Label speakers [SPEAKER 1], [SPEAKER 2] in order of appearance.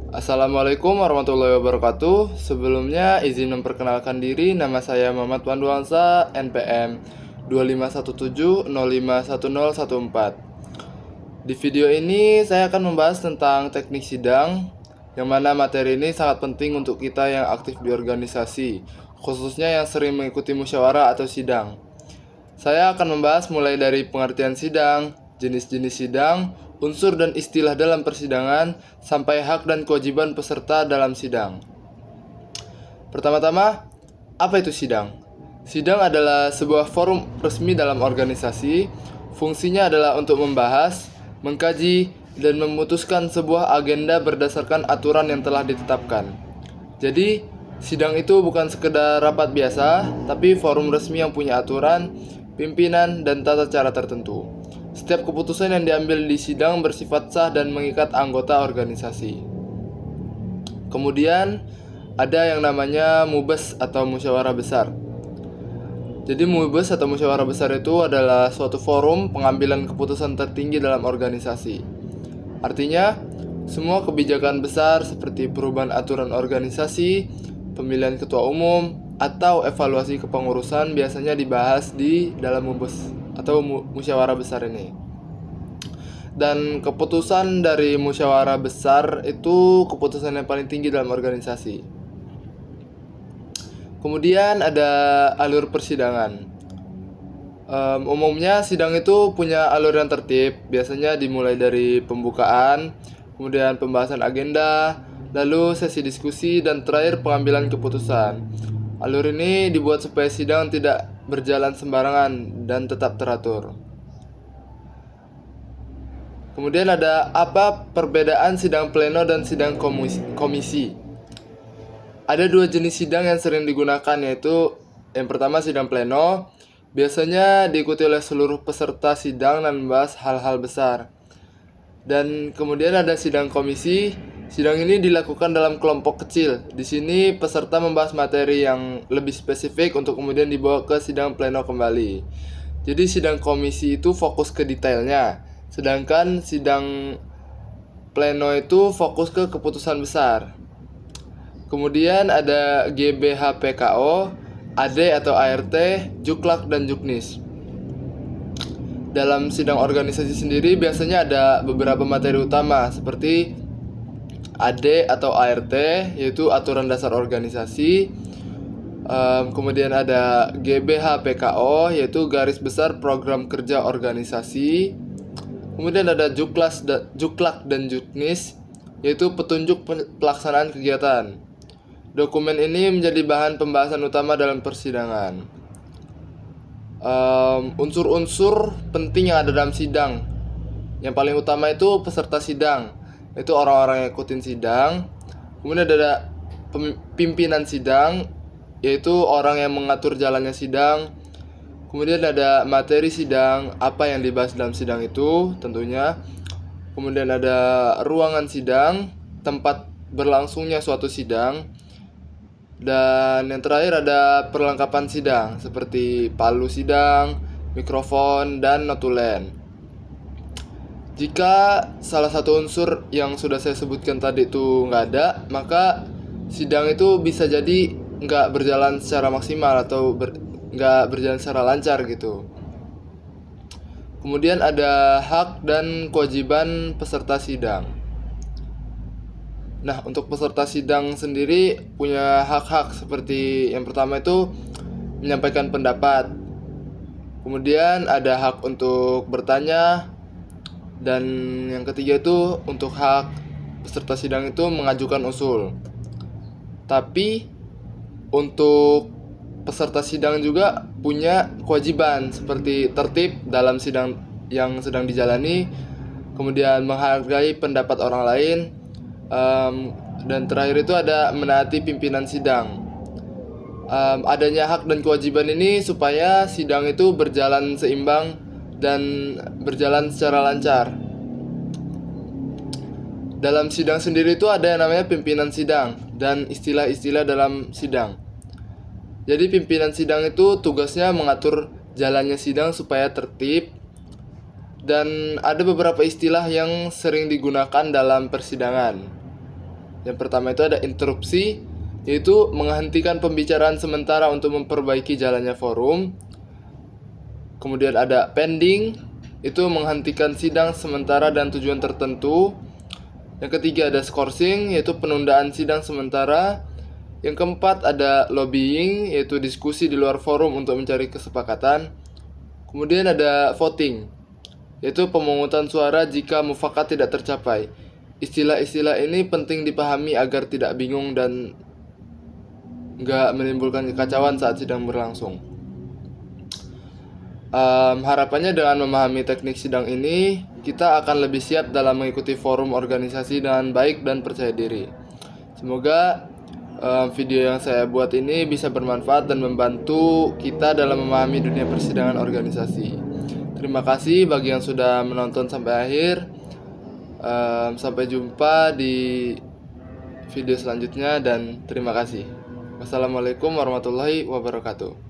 [SPEAKER 1] Assalamualaikum warahmatullahi wabarakatuh. Sebelumnya izin memperkenalkan diri, nama saya Muhammad Panduansa, NPM 2517051014. Di video ini saya akan membahas tentang teknik sidang, yang mana materi ini sangat penting untuk kita yang aktif di organisasi, khususnya yang sering mengikuti musyawarah atau sidang. Saya akan membahas mulai dari pengertian sidang, jenis-jenis sidang, unsur dan istilah dalam persidangan, sampai hak dan kewajiban peserta dalam sidang. Pertama-tama, apa itu sidang? Sidang adalah sebuah forum resmi dalam organisasi. Fungsinya adalah untuk membahas, mengkaji, dan memutuskan sebuah agenda berdasarkan aturan yang telah ditetapkan. Jadi, sidang itu bukan sekedar rapat biasa, tapi forum resmi yang punya aturan, pimpinan, dan tata cara tertentu. Setiap keputusan yang diambil di sidang bersifat sah dan mengikat anggota organisasi. Kemudian, ada yang namanya mubes atau musyawarah besar. Jadi mubes atau musyawarah besar itu adalah suatu forum pengambilan keputusan tertinggi dalam organisasi. Artinya, semua kebijakan besar seperti perubahan aturan organisasi, pemilihan ketua umum, atau evaluasi kepengurusan biasanya dibahas di dalam mubes atau musyawarah besar ini. Dan keputusan dari musyawarah besar itu keputusan yang paling tinggi dalam organisasi. Kemudian ada alur persidangan. Umumnya sidang itu punya alur yang tertib, biasanya dimulai dari pembukaan, kemudian pembahasan agenda, lalu sesi diskusi, dan terakhir pengambilan keputusan. Alur ini dibuat supaya sidang tidak berjalan sembarangan dan tetap teratur. Kemudian ada apa perbedaan sidang pleno dan sidang komisi? Ada dua jenis sidang yang sering digunakan, yaitu yang pertama sidang pleno, biasanya diikuti oleh seluruh peserta sidang dan membahas hal-hal besar. Dan kemudian ada sidang komisi. Sidang ini dilakukan dalam kelompok kecil. Di sini peserta membahas materi yang lebih spesifik untuk kemudian dibawa ke sidang pleno kembali. Jadi sidang komisi itu fokus ke detailnya, sedangkan sidang pleno itu fokus ke keputusan besar. Kemudian ada GBHPKO, AD atau ART, Juklak, dan Juknis. Dalam sidang organisasi sendiri biasanya ada beberapa materi utama seperti AD atau ART, yaitu aturan dasar organisasi. Kemudian ada GBHPKO, yaitu garis besar program kerja organisasi. Kemudian ada Juklak dan Juknis, yaitu petunjuk pelaksanaan kegiatan. Dokumen ini menjadi bahan pembahasan utama dalam persidangan. Unsur-unsur penting yang ada dalam sidang. Yang paling utama itu peserta sidang, itu orang-orang yang ikutin sidang. Kemudian ada pimpinan sidang, yaitu orang yang mengatur jalannya sidang. Kemudian ada materi sidang, apa yang dibahas dalam sidang itu tentunya. Kemudian ada ruangan sidang, tempat berlangsungnya suatu sidang. Dan yang terakhir ada perlengkapan sidang seperti palu sidang, mikrofon, dan notulen. Jika salah satu unsur yang sudah saya sebutkan tadi itu nggak ada, maka sidang itu bisa jadi nggak berjalan secara maksimal atau nggak berjalan secara lancar gitu. Kemudian ada hak dan kewajiban peserta sidang. Nah, untuk peserta sidang sendiri punya hak-hak seperti yang pertama itu menyampaikan pendapat. Kemudian ada hak untuk bertanya. Dan yang ketiga itu untuk hak peserta sidang itu mengajukan usul. Tapi untuk peserta sidang juga punya kewajiban seperti tertib dalam sidang yang sedang dijalani, kemudian menghargai pendapat orang lain, dan terakhir itu ada menaati pimpinan sidang. Adanya hak dan kewajiban ini supaya sidang itu berjalan seimbang dan berjalan secara lancar. Dalam sidang sendiri itu ada yang namanya pimpinan sidang dan istilah-istilah dalam sidang. Jadi pimpinan sidang itu tugasnya mengatur jalannya sidang supaya tertib. Dan ada beberapa istilah yang sering digunakan dalam persidangan. Yang pertama itu ada interupsi, yaitu menghentikan pembicaraan sementara untuk memperbaiki jalannya forum. Kemudian ada pending, itu menghentikan sidang sementara dan tujuan tertentu. Yang ketiga ada scourging, yaitu penundaan sidang sementara. Yang keempat ada lobbying, yaitu diskusi di luar forum untuk mencari kesepakatan. Kemudian ada voting, yaitu pemungutan suara jika mufakat tidak tercapai. Istilah-istilah ini penting dipahami agar tidak bingung dan nggak menimbulkan kekacauan saat sidang berlangsung. Harapannya dengan memahami teknik sidang ini, kita akan lebih siap dalam mengikuti forum organisasi dengan baik dan percaya diri. Semoga video yang saya buat ini bisa bermanfaat dan membantu kita dalam memahami dunia persidangan organisasi. Terima kasih bagi yang sudah menonton sampai akhir. Sampai jumpa di video selanjutnya dan terima kasih. Wassalamualaikum warahmatullahi wabarakatuh.